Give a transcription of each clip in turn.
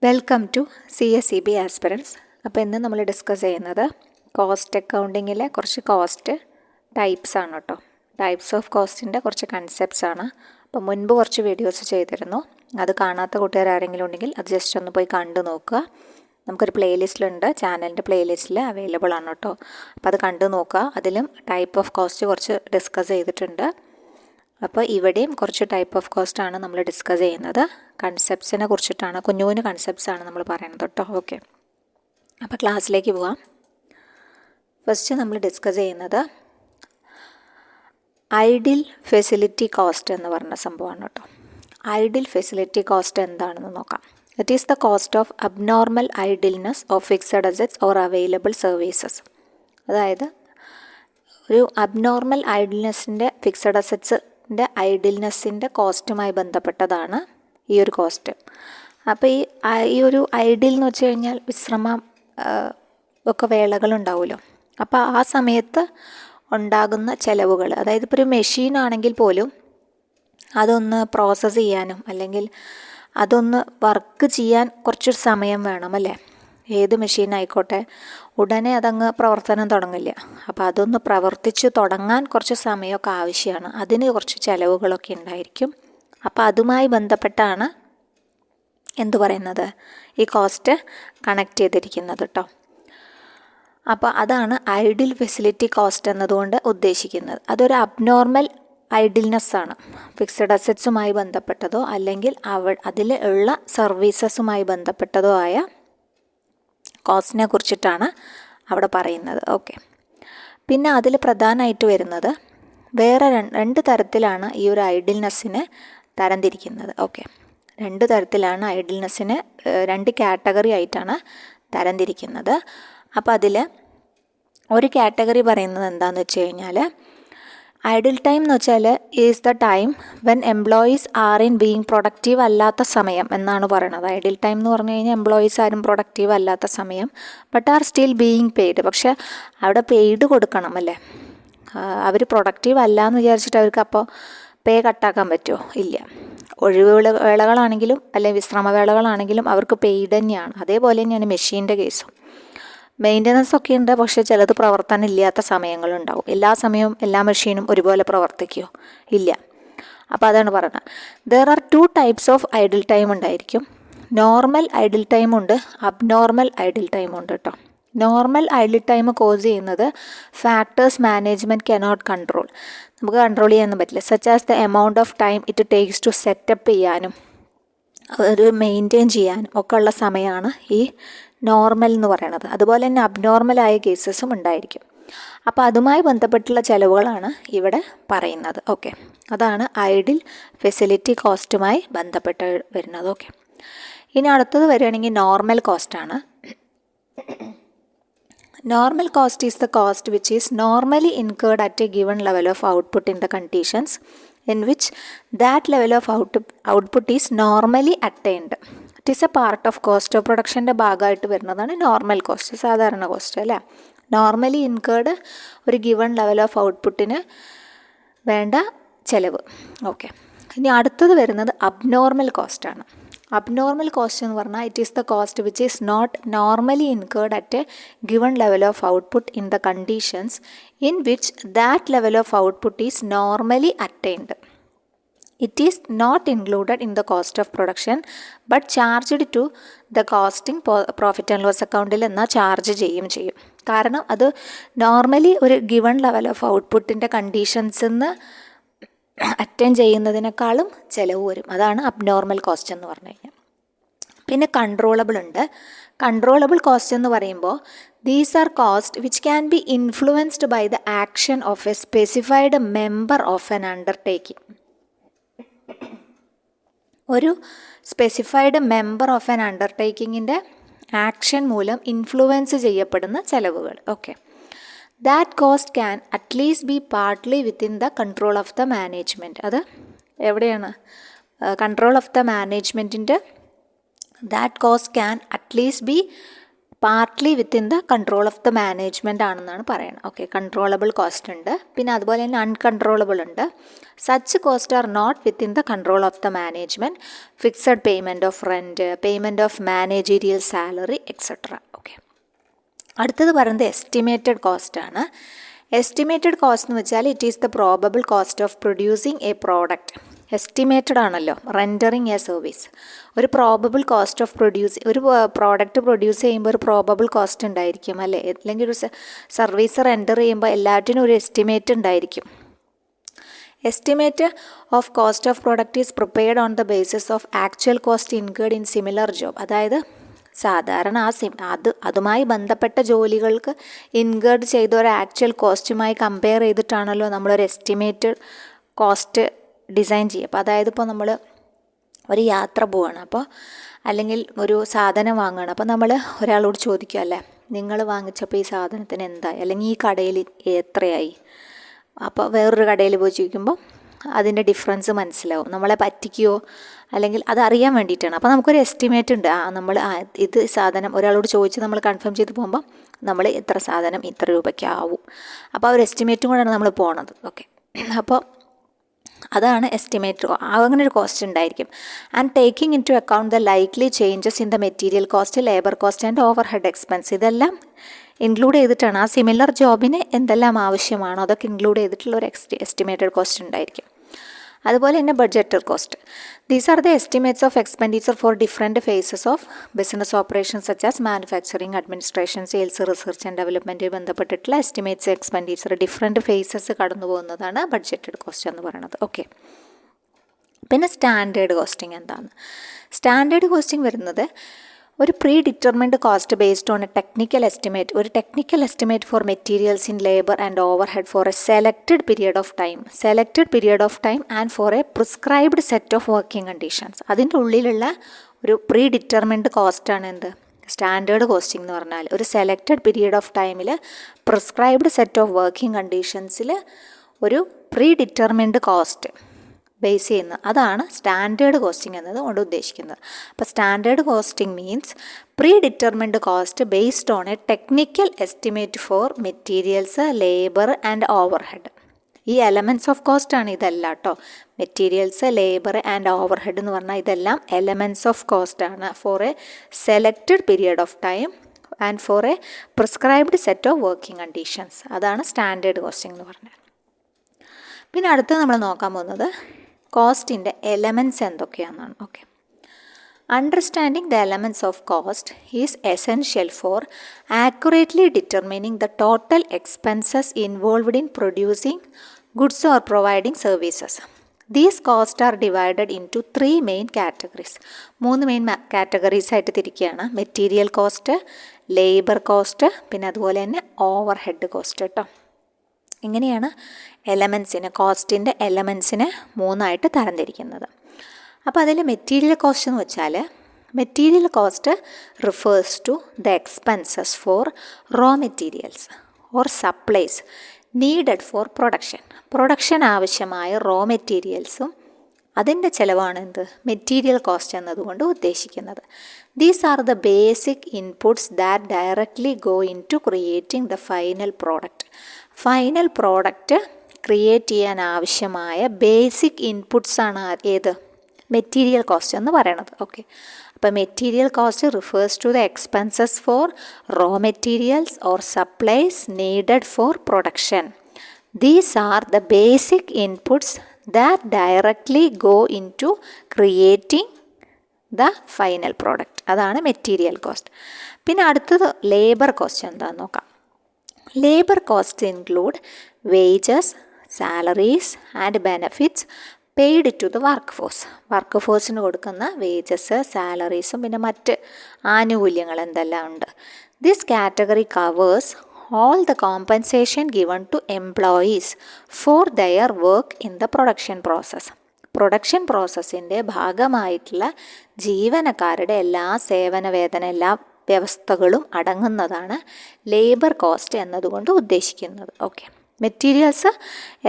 Welcome to CSEB aspirants. അപ്പോൾ ഇന്ന് നമ്മൾ ഡിസ്കസ് ചെയ്യുന്നത് കോസ്റ്റ് അക്കൗണ്ടിങ്ങിലെ കുറച്ച് കോസ്റ്റ് ടൈപ്സ് ആണ് കേട്ടോ. ടൈപ്സ് ഓഫ് കോസ്റ്റിൻ്റെ കുറച്ച് കൺസെപ്റ്റ്സ് ആണ്. അപ്പോൾ മുൻപ് കുറച്ച് വീഡിയോസ് ചെയ്തിരുന്നു. അത് കാണാത്ത കൂട്ടുകാർ ആരെങ്കിലും ഉണ്ടെങ്കിൽ അത് ജസ്റ്റ് ഒന്ന് പോയി കണ്ടു നോക്കുക. നമുക്കൊരു പ്ലേലിസ്റ്റിലുണ്ട്, ചാനലിൻ്റെ പ്ലേലിസ്റ്റിൽ അവൈലബിൾ ആണ് കേട്ടോ. അപ്പോൾ അത് കണ്ടു നോക്കുക. അതിലും ടൈപ്പ് ഓഫ് കോസ്റ്റ് കുറച്ച് ഡിസ്കസ് ചെയ്തിട്ടുണ്ട്. അപ്പോൾ ഇവിടെയും കുറച്ച് ടൈപ്പ് ഓഫ് കോസ്റ്റ് ആണ് നമ്മൾ ഡിസ്കസ് ചെയ്യുന്നത്. കൺസെപ്റ്റ്സിനെ കുറിച്ചിട്ടാണ്, കുഞ്ഞു കൺസെപ്റ്റ്സ് ആണ് നമ്മൾ പറയുന്നത് കേട്ടോ. ഓക്കെ, അപ്പോൾ ക്ലാസ്സിലേക്ക് പോവാം. ഫസ്റ്റ് നമ്മൾ ഡിസ്കസ് ചെയ്യുന്നത് ഐഡിൽ ഫെസിലിറ്റി കോസ്റ്റ് എന്ന് പറഞ്ഞ സംഭവമാണ് കേട്ടോ. ഐഡിൽ ഫെസിലിറ്റി കോസ്റ്റ് എന്താണെന്ന് നോക്കാം. It is the cost of abnormal idleness of fixed assets or available services. അതായത് ഒരു അബ്നോർമൽ ഐഡിൽനെസ്സിൻ്റെ ഫിക്സഡ് അസറ്റ്സിൻ്റെ ഐഡിൽനെസ്സിൻ്റെ കോസ്റ്റുമായി ബന്ധപ്പെട്ടതാണ് ഈ ഒരു കോസ്റ്റ്. അപ്പോൾ ഈ ഒരു ഐഡിൽ എന്ന് വെച്ച് കഴിഞ്ഞാൽ വിശ്രമം ഒക്കെ വേളകളുണ്ടാവുമല്ലോ. അപ്പോൾ ആ സമയത്ത് ഉണ്ടാകുന്ന ചിലവുകൾ, അതായത് ഇപ്പോൾ ഒരു മെഷീൻ ആണെങ്കിൽ പോലും അതൊന്ന് പ്രോസസ്സ് ചെയ്യാനും അല്ലെങ്കിൽ അതൊന്ന് വർക്ക് ചെയ്യാൻ കുറച്ചൊരു സമയം വേണം അല്ലേ. ഏത് മെഷീൻ ആയിക്കോട്ടെ, ഉടനെ അതങ്ങ് പ്രവർത്തനം തുടങ്ങില്ല. അപ്പോൾ അതൊന്ന് പ്രവർത്തിച്ച് തുടങ്ങാൻ കുറച്ച് സമയമൊക്കെ ആവശ്യമാണ്. അതിന് കുറച്ച് ചിലവുകളൊക്കെ ഉണ്ടായിരിക്കും. അപ്പോൾ അതുമായി ബന്ധപ്പെട്ടാണ് എന്തു പറയുന്നത്, ഈ കോസ്റ്റ് കണക്ട് ചെയ്തിരിക്കുന്നത് കേട്ടോ. അപ്പോൾ അതാണ് ഐഡിൽ ഫെസിലിറ്റി കോസ്റ്റ് എന്നതുകൊണ്ട് ഉദ്ദേശിക്കുന്നത്. അതൊരു അബ്നോർമൽ ഐഡിൽനെസ്സാണ്. ഫിക്സഡ് അസറ്റ്സുമായി ബന്ധപ്പെട്ടതോ അല്ലെങ്കിൽ അതിൽ ഉള്ള സർവീസസുമായി ബന്ധപ്പെട്ടതോ ആയ കോസ്റ്റിനെ കുറിച്ചിട്ടാണ് അവിടെ പറയുന്നത്. ഓക്കെ, പിന്നെ അതിൽ പ്രധാനമായിട്ട് വരുന്നത് വേറെ രണ്ട് തരത്തിലാണ് ഈ ഒരു ഐഡിൽനെസ്സിനെ തരംതിരിക്കുന്നത്. ഓക്കെ, രണ്ട് തരത്തിലാണ് ഐഡിൽനെസ്സിനെ, രണ്ട് കാറ്റഗറി ആയിട്ടാണ് തരംതിരിക്കുന്നത്. അപ്പോൾ അതിൽ ഒരു കാറ്റഗറി പറയുന്നത് എന്താണെന്ന് വെച്ച് കഴിഞ്ഞാൽ, ഐഡിൽ ടൈം എന്ന് വെച്ചാൽ is the time when employees are in being productive അല്ലാത്ത സമയം എന്നാണ് പറയുന്നത്. ഐഡിൽ ടൈം എന്ന് പറഞ്ഞു കഴിഞ്ഞാൽ എംപ്ലോയീസ് ആരും പ്രൊഡക്റ്റീവ് അല്ലാത്ത സമയം, but are still being paid. പക്ഷേ അവിടെ പെയ്ഡ് കൊടുക്കണം അല്ലേ. അവർ പ്രൊഡക്റ്റീവ് അല്ല എന്ന് വിചാരിച്ചിട്ട് അവർക്ക് അപ്പോൾ പേ കട്ടാക്കാൻ പറ്റുമോ? ഇല്ല. ഒഴിവ് വേളകളാണെങ്കിലും അല്ലെങ്കിൽ വിശ്രമവേളകളാണെങ്കിലും അവർക്ക് പെയ്ഡ് തന്നെയാണ്. അതേപോലെ തന്നെയാണ് മെഷീൻ്റെ കേസും. മെയിൻ്റനൻസ് ഒക്കെ ഉണ്ട്, പക്ഷേ ചിലത് പ്രവർത്തനം ഇല്ലാത്ത സമയങ്ങളുണ്ടാവും. എല്ലാ സമയവും എല്ലാ മെഷീനും ഒരുപോലെ പ്രവർത്തിക്കുമോ? ഇല്ല. അപ്പോൾ അതാണ് പറയുന്നത്. There are 2 types of idle time ഉണ്ടായിരിക്കും. നോർമൽ ഐഡിൽ ടൈമുണ്ട്, അബ്നോർമൽ ഐഡിൽ ടൈമുണ്ട് കേട്ടോ. നോർമൽ ഐഡിൽ ടൈം കോസ് ചെയ്യുന്നത് ഫാക്ടേഴ്സ് മാനേജ്മെൻറ്റ് കനോട്ട് കൺട്രോൾ. നമുക്ക് കൺട്രോൾ ചെയ്യാനൊന്നും പറ്റില്ല. Such as the amount of time it takes to set up ചെയ്യാനും ഒരു മെയിൻറ്റെയിൻ ചെയ്യാനും ഒക്കെ ഉള്ള സമയമാണ് ഈ നോർമൽ എന്ന് പറയുന്നത്. അതുപോലെ തന്നെ അബ്നോർമലായ കേസസും ഉണ്ടായിരിക്കും. അപ്പോൾ അതുമായി ബന്ധപ്പെട്ടുള്ള ചിലവുകളാണ് ഇവിടെ പറയുന്നത്. ഓക്കെ, അതാണ് ഐഡിൽ ഫെസിലിറ്റി കോസ്റ്റുമായി ബന്ധപ്പെട്ട് വരുന്നത്. ഓക്കെ, ഇനി അടുത്തത് വരികയാണെങ്കിൽ നോർമൽ കോസ്റ്റാണ്. Normal cost is the cost which is normally incurred at a given level of output in the conditions in which that level of output is normally attained. It is a part of cost of പ്രൊഡക്ഷൻ്റെ ഭാഗമായിട്ട് വരുന്നതാണ് normal cost, സാധാരണ cost അല്ലേ. Normally incurred ഒരു given level of ഔട്ട്പുട്ടിന് വേണ്ട ചിലവ്. Okay, ഇനി അടുത്തത് വരുന്നത് അബ്നോർമൽ കോസ്റ്റാണ്. അബ്നോർമൽ കോസ്റ്റ് എന്ന് പറഞ്ഞാൽ it is the cost which is not normally incurred at a given level of output in the conditions in which that level of output is normally attained. It is not included in the cost of production but charged to the costing profit and loss അക്കൗണ്ടിൽ എന്നാൽ charge ചെയ്യും. കാരണം അത് normally ഒരു given level of ഔട്ട്പുട്ടിൻ്റെ കണ്ടീഷൻസിൽ നിന്ന് attain ചെയ്യുന്നതിനേക്കാളും ചിലവ് വരും. അതാണ് അബ്നോർമൽ കോസ്റ്റ് എന്ന് പറഞ്ഞു കഴിഞ്ഞാൽ. പിന്നെ കൺട്രോളബിൾ ഉണ്ട്. കൺട്രോളബിൾ കോസ്റ്റ് എന്ന് പറയുമ്പോൾ these are cost which can be influenced by the action of a specified member of an undertaking. ഒരു സ്പെസിഫൈഡ് മെമ്പർ ഓഫ് ആൻ അണ്ടർടേക്കിങ്ങിൻ്റെ ആക്ഷൻ മൂലം ഇൻഫ്ലുവൻസ് ചെയ്യപ്പെടുന്ന ചിലവുകൾ. Okay, that cost can at least be partly within the control of the management. അത് എവിടെയാണ്? Control of the മാനേജ്മെൻറ്റിൻ്റെ that cost can at least be partly within the control of the management ആണെന്നാണ് പറയുന്നത്. Okay, controllable cost ഉണ്ട്, പിന്നെ അതുപോലെ തന്നെ uncontrollable ഉണ്ട്. Such cost are not within the control of the management, fixed payment of rent, payment of managerial salary etcetera. Okay, അടുത്തത് പറയുന്നത് estimated cost ആണ്. എസ്റ്റിമേറ്റഡ് കോസ്റ്റ് എന്ന് വെച്ചാൽ it is the probable cost of producing a product. Estimated ആണല്ലോ, rendering a service. ഒരു probable cost of ഒരു product produce ചെയ്യുമ്പോൾ ഒരു പ്രോബബിൾ കോസ്റ്റ് ഉണ്ടായിരിക്കും അല്ലേ, അല്ലെങ്കിൽ ഒരു സർവീസ് റെൻഡർ ചെയ്യുമ്പോൾ എല്ലാറ്റിനും ഒരു എസ്റ്റിമേറ്റ് ഉണ്ടായിരിക്കും. Estimate of cost of product is prepared on the basis of actual cost incurred in similar job. അതായത് സാധാരണ അതുമായി ബന്ധപ്പെട്ട ജോലികൾക്ക് ഇൻകേർഡ് ചെയ്ത ഒരു ആക്ച്വൽ കോസ്റ്റുമായി കമ്പയർ ചെയ്തിട്ടാണല്ലോ നമ്മളൊരു എസ്റ്റിമേറ്റഡ് കോസ്റ്റ് ഡിസൈൻ ചെയ്യുക. അപ്പോൾ അതായത് ഇപ്പോൾ നമ്മൾ ഒരു യാത്ര പോവുകയാണ്, അപ്പോൾ അല്ലെങ്കിൽ ഒരു സാധനം വാങ്ങുകയാണ്, അപ്പോൾ നമ്മൾ ഒരാളോട് ചോദിക്കുക അല്ലേ, നിങ്ങൾ വാങ്ങിച്ചപ്പോൾ ഈ സാധനത്തിന് എന്തായി, അല്ലെങ്കിൽ ഈ കടയിൽ എത്രയായി. അപ്പോൾ വേറൊരു കടയിൽ പോയി ചോദിക്കുമ്പോൾ അതിൻ്റെ ഡിഫറൻസ് മനസ്സിലാവും. നമ്മളെ പറ്റിക്കുകയോ അല്ലെങ്കിൽ അതറിയാൻ വേണ്ടിയിട്ടാണ്. അപ്പോൾ നമുക്കൊരു എസ്റ്റിമേറ്റ് ഉണ്ട്. നമ്മൾ ഇത് സാധനം ഒരാളോട് ചോദിച്ച് നമ്മൾ കൺഫേം ചെയ്ത് പോകുമ്പോൾ നമ്മൾ ഇത്ര സാധനം ഇത്ര രൂപയ്ക്കാവും. അപ്പോൾ ആ ഒരു എസ്റ്റിമേറ്റും കൂടെയാണ് നമ്മൾ പോണത്. ഓക്കെ, അപ്പോൾ അതാണ് എസ്റ്റിമേറ്റ്. അങ്ങനെ ഒരു കോസ്റ്റ് ഉണ്ടായിരിക്കും. And taking into account the likely changes in the material cost, labour cost and overhead expense, ഇതെല്ലാം ഇൻക്ലൂഡ് ചെയ്തിട്ടാണ് ആ സിമിലർ ജോബിന് എന്തെല്ലാം ആവശ്യമാണോ അതൊക്കെ ഇൻക്ലൂഡ് ചെയ്തിട്ടുള്ള ഒരു എസ്റ്റിമേറ്റഡ് കോസ്റ്റ് ഉണ്ടായിരിക്കും. അതുപോലെ തന്നെ budgeted cost. These are the estimates of expenditure for different phases of business operations such as manufacturing, administration, sales, research and development ബന്ധപ്പെട്ടിട്ടുള്ള എസ്റ്റിമേറ്റ്സ് എക്സ്പെൻഡിച്ചർ ഡിഫറെൻറ്റ് ഫേസസ് കടന്നു പോകുന്നതാണ് ബഡ്ജറ്റഡ് കോസ്റ്റ് എന്ന് പറയുന്നത്. ഓക്കെ, പിന്നെ standard costing എന്താണ്? Standard costing വരുന്നത് ഒരു predetermined cost based on a technical estimate, ഒരു technical estimate for materials in labour and overhead for a selected period of time and for a prescribed set of working conditions. അതിൻ്റെ ഉള്ളിലുള്ള ഒരു pre determined കോസ്റ്റാണ് എന്ത്, standard costing എന്ന് പറഞ്ഞാൽ. ഒരു selected period of ടൈമിൽ prescribed set of working കണ്ടീഷൻസിൽ ഒരു predetermined cost base ചെയ്യുന്നത്, അതാണ് സ്റ്റാൻഡേർഡ് കോസ്റ്റിംഗ് എന്നത് കൊണ്ട് ഉദ്ദേശിക്കുന്നത്. അപ്പോൾ standard costing means predetermined cost based on a technical estimate for materials, labour and overhead. ഈ എലമെൻറ്റ്സ് ഓഫ് കോസ്റ്റ് ആണ് ഇതെല്ലാം കേട്ടോ. Materials, labour and overhead എന്ന് പറഞ്ഞാൽ ഇതെല്ലാം എലമെൻറ്റ്സ് ഓഫ് കോസ്റ്റ് ആണ് for a selected period of time and for a prescribed set of working conditions. അതാണ് standard costing എന്ന് പറഞ്ഞാൽ. പിന്നെ അടുത്ത് നമ്മൾ നോക്കാൻ പോകുന്നത് കോസ്റ്റിൻ്റെ എലമെൻറ്റ്സ് എന്തൊക്കെയാണെന്നാണ്. Okay, understanding the elements of cost is essential for accurately determining the total expenses involved in producing goods or providing services. These cost are divided into 3 main categories. 3 main categories ആയിട്ട് തിരിക്കുകയാണ്. Material cost, labour cost, പിന്നെ അതുപോലെ തന്നെ over head cost കേട്ടോ. ഇങ്ങനെയാണ് കോസ്റ്റിൻ്റെ എലമെൻസിനെ 3ആയിട്ട് തരംതിരിക്കുന്നത്. അപ്പോൾ അതിൽ material cost എന്ന് വെച്ചാൽ material cost refers to the expenses for raw materials or supplies needed for production ആവശ്യമായ റോ മെറ്റീരിയൽസും അതിൻ്റെ ചിലവാണ് എന്ത്, മെറ്റീരിയൽ കോസ്റ്റ് എന്നതുകൊണ്ട് ഉദ്ദേശിക്കുന്നത്. These are the basic inputs that directly go into creating the final product create ചെയ്യാൻ ആവശ്യമായ basic inputs ആണ് ഏത്, മെറ്റീരിയൽ കോസ്റ്റ് എന്ന് പറയണത്. ഓക്കെ, അപ്പോൾ material cost refers to the expenses for raw materials or supplies needed for production. These are the basic inputs that directly go into creating the final product. അതാണ് material cost. പിന്നെ അടുത്തത് labour cost എന്താണെന്ന് നോക്കാം. Labour cost include wages, salaries and benefits paid to the work ഫോഴ്സിന് കൊടുക്കുന്ന wages, സാലറീസും പിന്നെ മറ്റ് ആനുകൂല്യങ്ങൾ എന്തെല്ലാം ഉണ്ട്. This category covers all the compensation given to employees for their work in the production process. Production പ്രോസസ്സിൻ്റെ ഭാഗമായിട്ടുള്ള ജീവനക്കാരുടെ എല്ലാ സേവന വേതന എല്ലാ വ്യവസ്ഥകളും അടങ്ങുന്നതാണ് ലേബർ കോസ്റ്റ് എന്നതുകൊണ്ട് ഉദ്ദേശിക്കുന്നത്. ഓക്കെ, മെറ്റീരിയൽസ്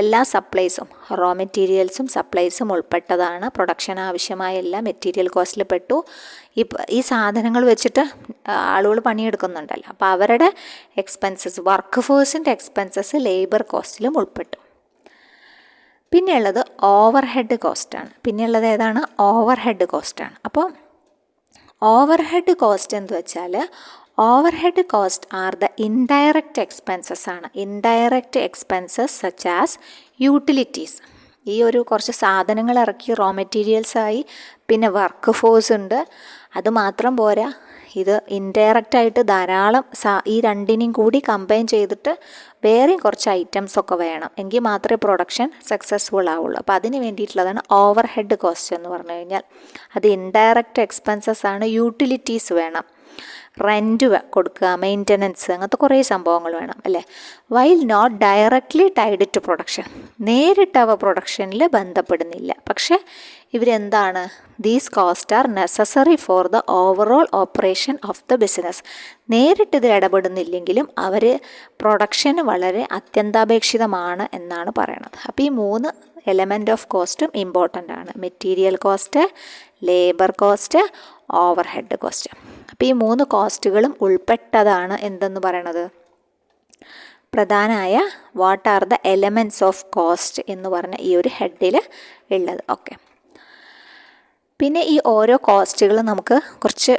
എല്ലാ സപ്ലൈസും, റോ മെറ്റീരിയൽസും സപ്ലൈസും ഉൾപ്പെട്ടതാണ്. പ്രൊഡക്ഷൻ ആവശ്യമായ എല്ലാ മെറ്റീരിയൽ കോസ്റ്റിൽ പെട്ടു. ഈ സാധനങ്ങൾ വെച്ചിട്ട് ആളുകൾ പണിയെടുക്കുന്നുണ്ടല്ലോ, അപ്പോൾ അവരുടെ എക്സ്പെൻസസ്, വർക്ക് ഫോഴ്സിൻ്റെ എക്സ്പെൻസസ് ലേബർ കോസ്റ്റിലും ഉൾപ്പെട്ടു. പിന്നെയുള്ളത് ഓവർ ഹെഡ് കോസ്റ്റാണ്. പിന്നെയുള്ളത് ഏതാണ്? ഓവർ ഹെഡ് കോസ്റ്റാണ്. അപ്പോൾ ഓവർ ഹെഡ് കോസ്റ്റ് എന്ന് വെച്ചാൽ overhead cost are the indirect expenses ആണ്. Indirect expenses such as utilities. ഈ ഒരു കുറച്ച് സാധനങ്ങൾ ഇറക്കി റോ മെറ്റീരിയൽസായി, പിന്നെ വർക്ക് ഫോഴ്സ് ഉണ്ട്. അതുമാത്രം പോരാ, ഇത് ഇൻഡയറക്റ്റായിട്ട് ധാരാളം ഈ രണ്ടിനെയും കൂടി കമ്പൈൻ ചെയ്തിട്ട് വേറെയും കുറച്ച് ഐറ്റംസ് ഒക്കെ വേണം, എങ്കിൽ മാത്രമേ പ്രൊഡക്ഷൻ സക്സസ്ഫുൾ ആവുള്ളൂ. അപ്പോൾ അതിന് വേണ്ടിയിട്ടുള്ളതാണ് ഓവർ ഹെഡ് കോസ്റ്റ് എന്ന് പറഞ്ഞു കഴിഞ്ഞാൽ. അത് ഇൻഡയറക്റ്റ് എക്സ്പെൻസസ് ആണ്. യൂട്ടിലിറ്റീസ് വേണം, റെൻറ്റ് കൊടുക്കുക, മെയിൻ്റനൻസ്, അങ്ങനത്തെ കുറേ സംഭവങ്ങൾ വേണം അല്ലേ. While not directly tied to production, നേരിട്ട് അവ പ്രൊഡക്ഷനിൽ ബന്ധപ്പെടുന്നില്ല. പക്ഷേ ഇവരെന്താണ്? These cost are necessary for the overall operation of the business. നേരിട്ട് ഇതിൽ ഇടപെടുന്നില്ലെങ്കിലും അവർ പ്രൊഡക്ഷന് വളരെ അത്യന്താപേക്ഷിതമാണ് എന്നാണ് പറയണത്. അപ്പോൾ ഈ 3 എലമെൻറ്റ് ഓഫ് കോസ്റ്റും ഇമ്പോർട്ടൻ്റ് ആണ്. Material cost, labour cost, over head cost. അപ്പോൾ ഈ 3 കോസ്റ്റുകളും ഉൾപ്പെട്ടതാണ് എന്തെന്ന് പറയണത്? പ്രധാനമായ what are the elements of cost എന്ന് പറഞ്ഞ ഈ ഒരു ഹെഡിൽ ഉള്ളത്. ഓക്കെ, പിന്നെ ഈ ഓരോ കോസ്റ്റുകൾ നമുക്ക് കുറച്ച്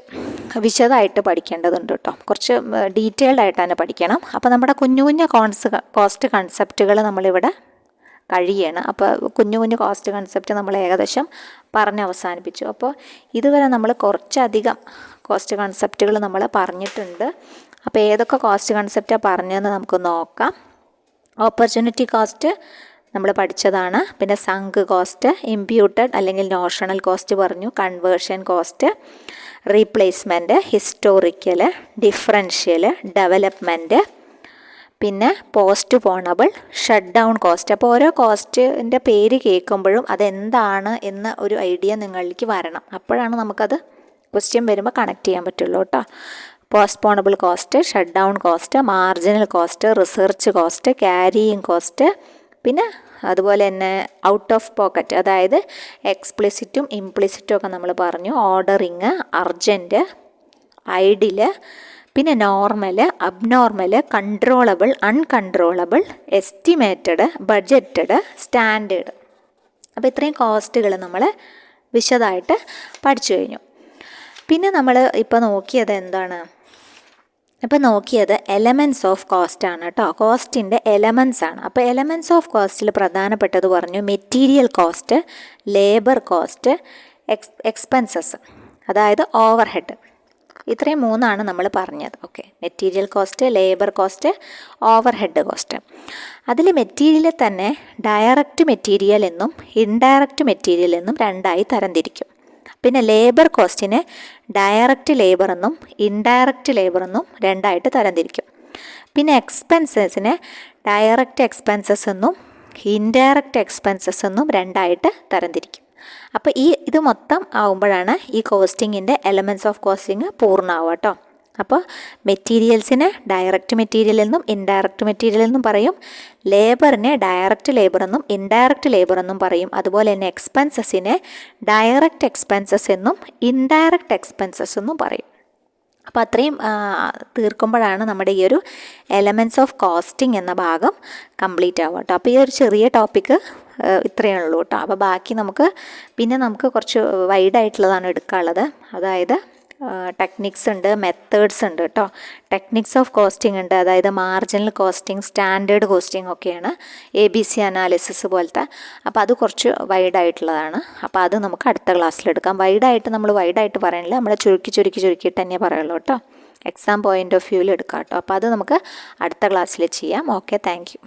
വിശദമായിട്ട് പഠിക്കേണ്ടതുണ്ട് കേട്ടോ. കുറച്ച് ഡീറ്റെയിൽഡ് ആയിട്ട് തന്നെ പഠിക്കണം. അപ്പോൾ നമ്മുടെ കുഞ്ഞു കുഞ്ഞു കോസ്റ്റ് കൺസെപ്റ്റുകൾ നമ്മളിവിടെ കഴിയാണ്. അപ്പോൾ കുഞ്ഞു കുഞ്ഞു കോസ്റ്റ് കൺസെപ്റ്റ് നമ്മൾ ഏകദേശം പറഞ്ഞ് അവസാനിപ്പിച്ചു. അപ്പോൾ ഇതുവരെ നമ്മൾ കുറച്ചധികം കോസ്റ്റ് കൺസെപ്റ്റുകൾ നമ്മൾ പറഞ്ഞിട്ടുണ്ട്. അപ്പോൾ ഏതൊക്കെ കോസ്റ്റ് കൺസെപ്റ്റാണ് പറഞ്ഞതെന്ന് നമുക്ക് നോക്കാം. ഓപ്പർച്യൂണിറ്റി കോസ്റ്റ് നമ്മൾ പഠിച്ചതാണ്. പിന്നെ സങ്ക് കോസ്റ്റ്, ഇംപ്യൂട്ടഡ് അല്ലെങ്കിൽ നോഷണൽ കോസ്റ്റ് പറഞ്ഞു, conversion cost, replacement, historical, differential, development, പിന്നെ പോസ്റ്റ് പോണബിൾ, ഷട്ട് ഡൗൺ കോസ്റ്റ്. അപ്പോൾ ഓരോ കോസ്റ്റിൻ്റെ പേര് കേൾക്കുമ്പോഴും അതെന്താണ് എന്ന ഒരു ഐഡിയ നിങ്ങളിലേക്ക് വരണം. അപ്പോഴാണ് നമുക്കത് ക്വസ്റ്റ്യൻ വരുമ്പോൾ കണക്ട് ചെയ്യാൻ പറ്റുള്ളൂ കേട്ടോ. Postponable cost, shut down cost, marginal cost, research cost, carrying cost, പിന്നെ അതുപോലെ തന്നെ ഔട്ട് ഓഫ് പോക്കറ്റ്, അതായത് എക്സ്പ്ലിസിറ്റും ഇംപ്ലിസിറ്റും ഒക്കെ നമ്മൾ പറഞ്ഞു. ഓർഡറിങ്, അർജൻറ്റ്, ഐഡിൽ, പിന്നെ normal, abnormal, controllable, uncontrollable, estimated, budgeted, standard. അപ്പോൾ ഇത്രയും കോസ്റ്റുകൾ നമ്മൾ വിശദമായിട്ട് പഠിച്ചു കഴിഞ്ഞു. പിന്നെ നമ്മൾ ഇപ്പോൾ നോക്കിയത് എന്താണ്? ഇപ്പോൾ നോക്കിയത് എലമെൻറ്റ്സ് ഓഫ് കോസ്റ്റ് ആണ് കേട്ടോ. കോസ്റ്റിൻ്റെ എലമെൻറ്റ്സ് ആണ്. അപ്പോൾ എലമെൻറ്റ്സ് ഓഫ് കോസ്റ്റിൽ പ്രധാനപ്പെട്ടത് പറഞ്ഞു material cost, labour cost, expenses, അതായത് ഓവർ ഹെഡ്. ഇത്രയും 3 നമ്മൾ പറഞ്ഞത്. Okay, material cost, labour cost, over head cost. അതിൽ മെറ്റീരിയൽ തന്നെ ഡയറക്റ്റ് മെറ്റീരിയൽ എന്നും ഇൻഡയറക്റ്റ് മെറ്റീരിയൽ എന്നും 2ആയി തരംതിരിക്കും. പിന്നെ ലേബർ കോസ്റ്റിനെ ഡയറക്റ്റ് ലേബർ എന്നും ഇൻഡയറക്റ്റ് ലേബർ എന്നും 2ആയിട്ട് തരംതിരിക്കും. പിന്നെ എക്സ്പെൻസസിനെ ഡയറക്റ്റ് എക്സ്പെൻസസ് എന്നും ഇൻഡയറക്റ്റ് എക്സ്പെൻസസ് എന്നും 2ആയിട്ട് തരംതിരിക്കും. അപ്പോൾ ഇത് മൊത്തം ആവുമ്പോഴാണ് ഈ കോസ്റ്റിങ്ങിൻ്റെ എലമെൻറ്റ്സ് ഓഫ് കോസ്റ്റിങ് പൂർണ്ണമാവുക കേട്ടോ. അപ്പോൾ മെറ്റീരിയൽസിനെ ഡയറക്റ്റ് മെറ്റീരിയൽ എന്നും ഇൻഡയറക്റ്റ് മെറ്റീരിയൽ എന്നും പറയും. ലേബറിനെ ഡയറക്റ്റ് ലേബർ എന്നും ഇൻഡയറക്റ്റ് ലേബർ എന്നും പറയും. അതുപോലെ തന്നെ എക്സ്പെൻസസിനെ ഡയറക്റ്റ് എക്സ്പെൻസസ് എന്നും ഇൻഡയറക്റ്റ് എക്സ്പെൻസസ് എന്നും പറയും. അപ്പോൾ അത്രയും തീർക്കുമ്പോഴാണ് നമ്മുടെ ഈ ഒരു എലമെൻറ്റ്സ് ഓഫ് കോസ്റ്റിംഗ് എന്ന ഭാഗം കംപ്ലീറ്റ് ആവുക കേട്ടോ. അപ്പോൾ ഈ ഒരു ചെറിയ ടോപ്പിക്ക് ഇത്രയേ ഉള്ളൂ കേട്ടോ. അപ്പോൾ ബാക്കി നമുക്ക് കുറച്ച് വൈഡായിട്ടുള്ളതാണ് എടുക്കാനുള്ളത്. അതായത് ടെക്നിക്സ് ഉണ്ട്, മെത്തേഡ്സ് ഉണ്ട് കേട്ടോ. ടെക്നിക്സ് ഓഫ് കോസ്റ്റിംഗ് ഉണ്ട്, അതായത് മാർജിനൽ കോസ്റ്റിംഗ്, സ്റ്റാൻഡേർഡ് കോസ്റ്റിംഗ് ഒക്കെയാണ്, ABC അനാലിസിസ് പോലത്തെ. അപ്പോൾ അത് കുറച്ച് വൈഡായിട്ടുള്ളതാണ്. അപ്പോൾ അത് നമുക്ക് അടുത്ത ക്ലാസ്സിലെടുക്കാം. വൈഡായിട്ട് പറയണില്ല, നമ്മൾ ചുരുക്കിയിട്ട് തന്നെ പറയുള്ളൂ കേട്ടോ. എക്സാം പോയിൻ്റ് ഓഫ് വ്യൂവിൽ എടുക്കാം കേട്ടോ. അപ്പോൾ അത് നമുക്ക് അടുത്ത ക്ലാസ്സിൽ ചെയ്യാം. Okay, thank you.